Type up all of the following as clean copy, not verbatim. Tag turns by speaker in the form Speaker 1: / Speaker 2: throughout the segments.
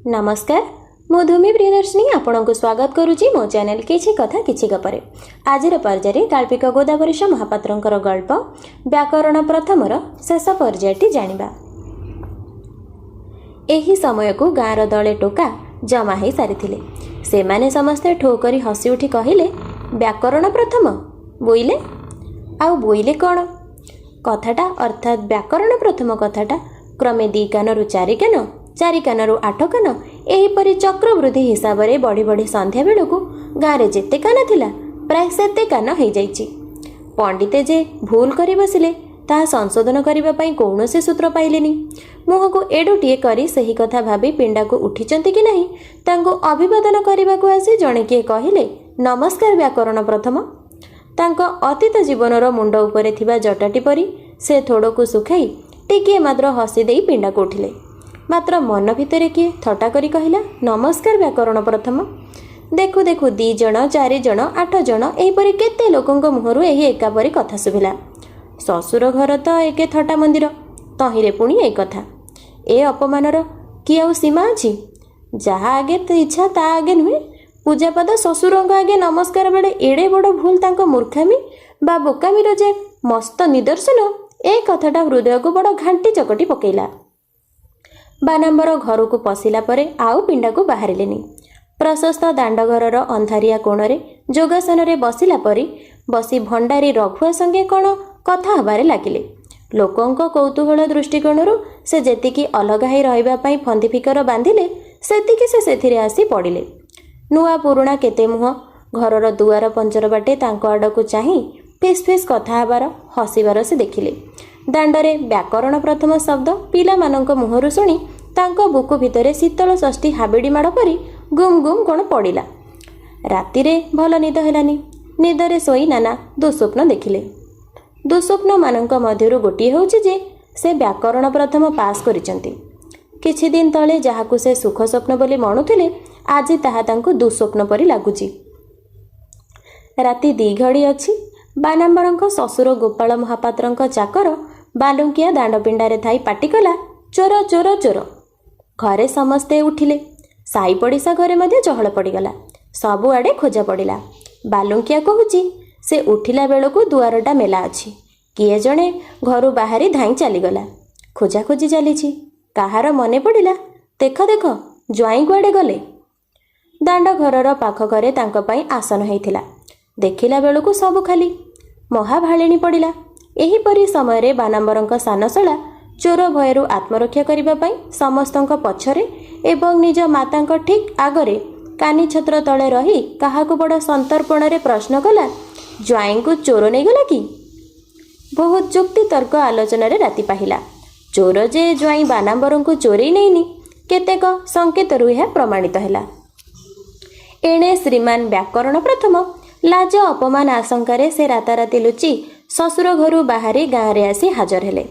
Speaker 1: नमस्कार मु धूमि प्रियदर्शिनी आपण को स्वागत करुच्ची मो चैनल किछि कथा किछि गपरे। आज पर्याय गाल्पिक गोदावरीश महापात्रंकर गल्प व्याकरण प्रथमर शेष पर्यायटी जानिबा। एही समय को गाँर दले टोका जमा हो सारी से माने समस्ते ठो करी हसी उठी कहले व्याकरण प्रथम बोइले आउ बोइले कौन कथाटा अर्थात व्याकरण प्रथम कथाटा क्रमे 2 कानरु 4 कान 4 कानरु 8 कान एहीपरि चक्रवृद्धि हिसाब से बढ़ी बढ़ी संध्या बेलू गाँव में जेते कान थिला प्राय सेते कान हो जाइछि। पंडिते जे भूल करी बसिले ताहा संशोधन करबा पई कौनसी सूत्र पाइलेनी। मुह को एडुटीए करी सही कथा भाबी पिंडा को उठिचंती कि नहीं तांको अभिवादन करबा को आसी जणे किए कहिले नमस्कार व्याकरण प्रथम। तांको अतीत जीवनर मुंड उपरे थिबा जटाटी परी से थोड़ को सुखाई टिकिए मात्र हसी देई पिंडा को उठिले। मात्र मन भितर किए थटा करी कहला नमस्कार व्याकरण प्रथम। देखु देखु 2 जण 4 जण 8 जण एहीपरि केते लोकंक मुहरु एही एकापरि कथा सुभिला। ससुर घर तो एके थटा मंदिर तहिरे पुणी ए कथा ए अपमानर कि आउ सीमा अछि। जहा आगे इच्छा ता आगे नुहे पूजापाद ससुरंक आगे नमस्कार बेले एड़े बड़ भूल तांक मूर्खामी बा बोकामीर जे मस्त निदर्शन ए कथाटा हृदय को बड़ घांटी चकटी पकेला। बानाम्बर घर को पशिला परे आउ पिंडा को बाहरिलेनी। प्रशस्त दांडघरर अंधारिया कोणरे जोगासन रे बसिला परी बसी भंडारी रघुआ संगे कौन कथा हबारे लागिले। लोकंक कौतूहल दृष्टिकोणरू से जेतिकी अलगा ही रहिबा पई फंदी फिकर बांधिले सेतिकी से सेथिरे आसी पड़िले। नुआ पुरुणा केते मुह घरर दुआर पंचर बाटे तांको आडकू चाही फिस फिस कथा हबार हसिबार से देखिले। दांडरे व्याकरण प्रथम शब्द पिला मानक मुहरु शुणी तांको बुकु भितरे शीतल षष्ठी हाबिड़ी माड़ परी गुम गुम कौन पड़िला। रातिरे भल निद हेलानी। निदरे सोई नाना दुस्वप्न देखिले। दुस्वप्न मानक मध्यरु गोटिए होउछि जे से व्याकरण प्रथम पास करिसंती। किछि दिन तले जाहाकू से सुख स्वप्न बोली मणुथिले आज ताहा तांको दुस्वप्न परी लागुछि। राति 2 घड़ी अछि। बानाम्बरंक ससुर गोपाल महापात्रंक चाकर बालुंकिया दांडपिंडारे थाई पाटी कला चोर चोर चोर। घरे समस्ते उठिले। साई पड़िशा घरे मध्य चहल पड़गला। सबुआड़े खोजा पड़ा। बालुंकिया कहूची से उठिला बेलू दुआरटा मेला अछि। किए जणे घरु बाहरी धाई चलीगला। खोजा खोजी चली कहार मने पड़ा देख देख ज्वाई कुआड़े गले। दांड घरर पाख घरे तांको पई आसन होइथिला। देखिला बेलू सबु खाली महाभाळिणी पड़ा। एहीपरि समय बानाम्बरंक सानशला चोर भयरु आत्मरक्षा करिबा पई समस्तंक पछरे एवं निज मातांक ठीक आगरे कानी छत्र तले रही काहाकू बड़ संतर्पण रे प्रश्न कला ज्वाई को चोर नहीं गला कि। बहुत जुक्ति तर्क आलोचना रे राति पाहिला। चोर जे ज्वाई बानाम्बरंक चोरी नैनी केतेक संकेतरु यह प्रमाणित हैला। एणे श्रीमान व्याकरण प्रथम लाज अपमान आशंकारे से राताराति लुचि ससुर घरु बाहरी गाँव रे आसी हाजर हेले।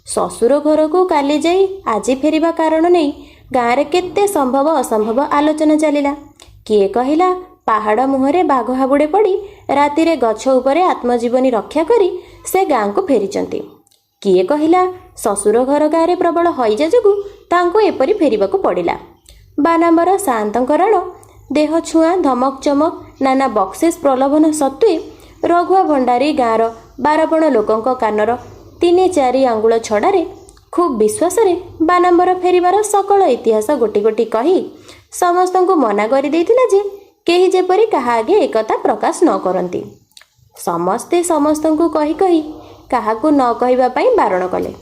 Speaker 1: ससुर घर को काली जाई आज फेरिबा कारण नहीं गाँव रे केते संभव असंभव आलोचना चलिला। किए कहिला पहाड़ मुहरे बाघ हाबुड़े पड़ी रातिरे गछ उपरे आत्मजीवनी रक्षा करी से गाँ को फेरिचंती। किए कहिला ससुर घर गाँव रे प्रबल हईजा जोगु तांको एपरी फेरिबाकू पड़िला। बानाम्बर शांतकरण देह छुआ धमक चमक नाना बक्सिस प्रलोभन सत्वे रघुआ भंडारी गाँवर 12 लोकंक कानर 3-4 आंगुल छड़ारे खूब विश्वास रे बानाम्बर फेरिबार सकल इतिहास गोटी गोटी कही समस्त को मना कर देइथिला जे केही जेपरी कहा आगे एकता प्रकाश न करंती। समस्ते समस्त को कही कही काहाकू न कहिबा पई बारण कले।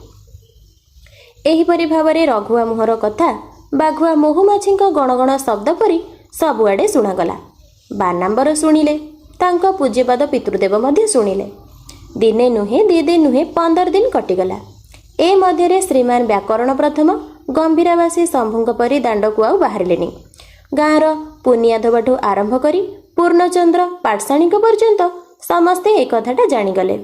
Speaker 1: एहीपरि भावरे रघुआ मुहर कथा बाघुआ मोहुमाछीक गणगण शब्द परी सबुआड़े शुणागला। बानाम्बर शुणिले तांको पूज्यपाद पितृदेव मध्य शुणिले। दिने नुहे 2 दिन नुहे 15 दिन कटिगला। ए मध्यरे श्रीमान व्याकरण प्रथम गंभीरावासी शंभुंक परी दांडकू आउ बाहरिलेनी। गाँवर पुनियाधबाठू आरंभ करी पूर्णचंद्र पाठशाणीक पर्यंत समस्ते ए कथाटा जाणीगले।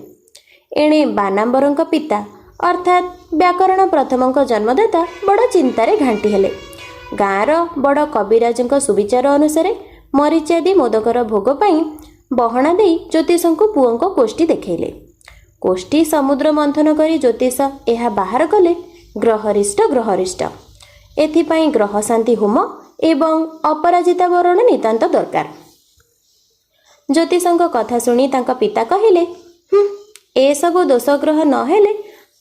Speaker 1: एणे बानाम्बरंक पिता अर्थात व्याकरण प्रथमंक जन्मदाता बड़ चिंतारे घांटी हेले। गाँवर बड़ कविराजंक सुविचार अनुसारे मरीचादी मोदकर भोग पाई बहना दे ज्योतिषंकु पुओंक कोष्ठी देखैले। कोष्ठी समुद्र मंथन करी ज्योतिष यह बाहर कले ग्रहरिष्ट ग्रहरिष्ट। एथिपाई ग्रह शांति होम ଏବଂ ଅପରାଜିତା ବରଣ ନିତାନ୍ତ ଦରକାର। ଜ୍ୟୋତିଷଙ୍କ କଥା ଶୁଣି ତାଙ୍କ ପିତା କହିଲେ, ଏସବୁ ଦୋଷଗ୍ରହ ନହେଲେ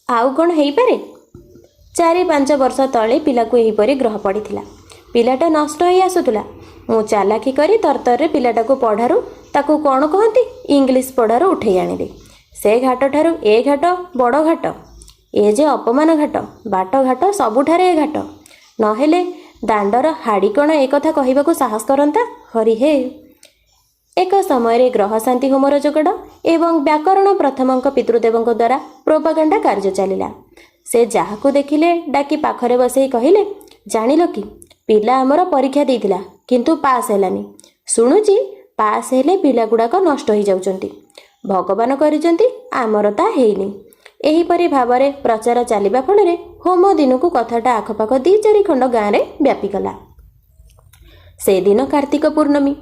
Speaker 1: ଆଉ କ'ଣ ହେଇପାରେ? 4-5 ବର୍ଷ ତଳେ ପିଲାକୁ ଏହିପରି ଗ୍ରହ ପଡ଼ିଥିଲା। ପିଲାଟା ନଷ୍ଟ ହୋଇ ଆସୁଥିଲା। ମୁଁ ଚାଲାକି କରି ତରତରରେ ପିଲାଟାକୁ ପଢ଼ାରୁ, ତାକୁ କ'ଣ କହନ୍ତି, ଇଂଲିଶ ପଢ଼ାରୁ ଉଠେଇ ଆଣିଲି। ସେ ଘାଟଠାରୁ ଏ ଘାଟ ବଡ଼ ଘାଟ। ଏ ଯେ ଅପମାନ ଘାଟ, ବାଟ ଘାଟ, ସବୁଠାରେ ଏ ଘାଟ। ନହେଲେ ଦାଣ୍ଡର ହାଡ଼ି କ'ଣ ଏ କଥା କହିବାକୁ ସାହସ କରନ୍ତା? ହରି ହେ! ଏକ ସମୟରେ ଗ୍ରହ ଶାନ୍ତି ହୋମର ଯୋଗାଡ଼ ଏବଂ ବ୍ୟାକରଣ ପ୍ରଥମଙ୍କ ପିତୃଦେବଙ୍କ ଦ୍ୱାରା ପ୍ରୋପାଗାଣ୍ଡା କାର୍ଯ୍ୟ ଚାଲିଲା। ସେ ଯାହାକୁ ଦେଖିଲେ ଡାକି ପାଖରେ ବସେଇ କହିଲେ, ଜାଣିଲ କି, ପିଲା ଆମର ପରୀକ୍ଷା ଦେଇଥିଲା କିନ୍ତୁ ପାସ୍ ହେଲାନି। ଶୁଣୁଛି ପାସ୍ ହେଲେ ପିଲାଗୁଡ଼ାକ ନଷ୍ଟ ହୋଇଯାଉଛନ୍ତି। ଭଗବାନ କରିଛନ୍ତି, ଆମର ତା ହେଇନି। ଏହିପରି ଭାବରେ ପ୍ରଚାର ଚାଲିବା ଫଳରେ ହୋମ ଦିନକୁ କଥାଟା ଆଖପାଖ 2-4 ଖଣ୍ଡ ଗାଁରେ ବ୍ୟାପିଗଲା। ସେଦିନ କାର୍ତ୍ତିକ ପୂର୍ଣ୍ଣମୀ।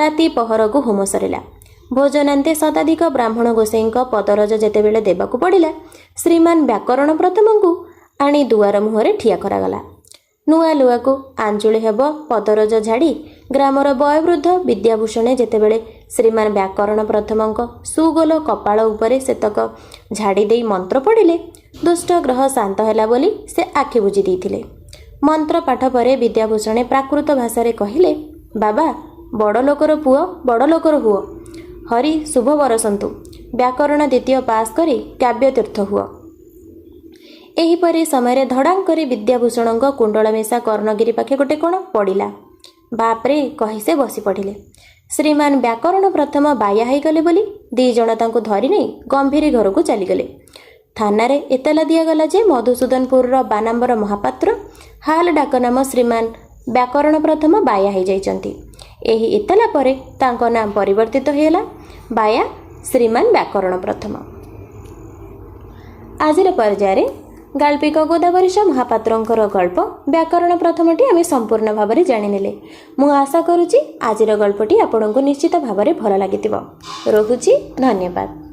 Speaker 1: ରାତି ପହରକୁ ହୋମ ସରିଲା। ଭୋଜନାନ୍ତେ ଶତାଧିକ ବ୍ରାହ୍ମଣ ଗୋସାଇଁଙ୍କ ପଦରଜ ଯେତେବେଳେ ଦେବାକୁ ପଡ଼ିଲା, ଶ୍ରୀମାନ ବ୍ୟାକରଣ ପ୍ରଥମଙ୍କୁ ଆଣି ଦୁଆର ମୁହଁରେ ଠିଆ କରାଗଲା। ନୂଆ ଲୁଆକୁ ଆଞ୍ଜୁଳି ହେବ ପଦରଜ ଝାଡ଼ି ଗ୍ରାମର ବୟୋବୃଦ୍ଧ ବିଦ୍ୟାଭୂଷଣେ ଯେତେବେଳେ ଶ୍ରୀମାନ ବ୍ୟାକରଣ ପ୍ରଥମଙ୍କ ସୁଗୋଲ କପାଳ ଉପରେ ସେତକ ଝାଡ଼ି ଦେଇ ମନ୍ତ୍ର ପଢ଼ିଲେ, ଦୁଷ୍ଟ ଗ୍ରହ ଶାନ୍ତ ହେଲା ବୋଲି ସେ ଆଖି ବୁଜି ଦେଇଥିଲେ। ମନ୍ତ୍ର ପାଠ ପରେ ବିଦ୍ୟାଭୂଷଣେ ପ୍ରାକୃତ ଭାଷାରେ କହିଲେ, ବାବା, ବଡ଼ ଲୋକର ପୁଅ ବଡ଼ ଲୋକର ହୁଅ। ହରି ଶୁଭ ବରସନ୍ତୁ। ବ୍ୟାକରଣ ଦ୍ୱିତୀୟ ପାସ୍ କରି କାବ୍ୟତୀର୍ଥ ହୁଅ। ଏହିପରି ସମୟରେ ଧଡ଼ାଂ କରି ବିଦ୍ୟାଭୂଷଣଙ୍କ କୁଣ୍ଡଳ ମିଶା କର୍ଣ୍ଣଗିରି ପାଖେ ଗୋଟେ କ'ଣ ପଡ଼ିଲା। ବାପରେ କହି ସେ ବସି ପଡ଼ିଲେ। ଶ୍ରୀମାନ ବ୍ୟାକରଣ ପ୍ରଥମ ବାୟା ହୋଇଗଲେ ବୋଲି 2 ଜଣ ତାଙ୍କୁ ଧରି ନେଇ ଗମ୍ଭୀରି ଘରକୁ ଚାଲିଗଲେ। ଥାନାରେ ଏତଲା ଦିଆଗଲା ଯେ ମଧୁସୂଦନପୁରର ବାନାମ୍ବର ମହାପାତ୍ର ହାଲ ଡାକନାମ ଶ୍ରୀମାନ ବ୍ୟାକରଣ ପ୍ରଥମ ବାୟା ହୋଇଯାଇଛନ୍ତି। ଏହି ଏତଲା ପରେ ତାଙ୍କ ନାମ ପରିବର୍ତ୍ତିତ ହୋଇଗଲା ବାୟା ଶ୍ରୀମାନ ବ୍ୟାକରଣ ପ୍ରଥମ। ଆଜିର ପର୍ଯ୍ୟାୟରେ ଗାଳ୍ପିକ ଗୋଦାବରୀଶ ମହାପାତ୍ରଙ୍କର ଗଳ୍ପ ବ୍ୟାକରଣ ପ୍ରଥମଟି ଆମେ ସମ୍ପୂର୍ଣ୍ଣ ଭାବରେ ଜାଣିନେଲେ। ମୁଁ ଆଶା କରୁଛି ଆଜିର ଗଳ୍ପଟି ଆପଣଙ୍କୁ ନିଶ୍ଚିତ ଭାବରେ ଭଲ ଲାଗିଥିବ। ରହୁଛି, ଧନ୍ୟବାଦ।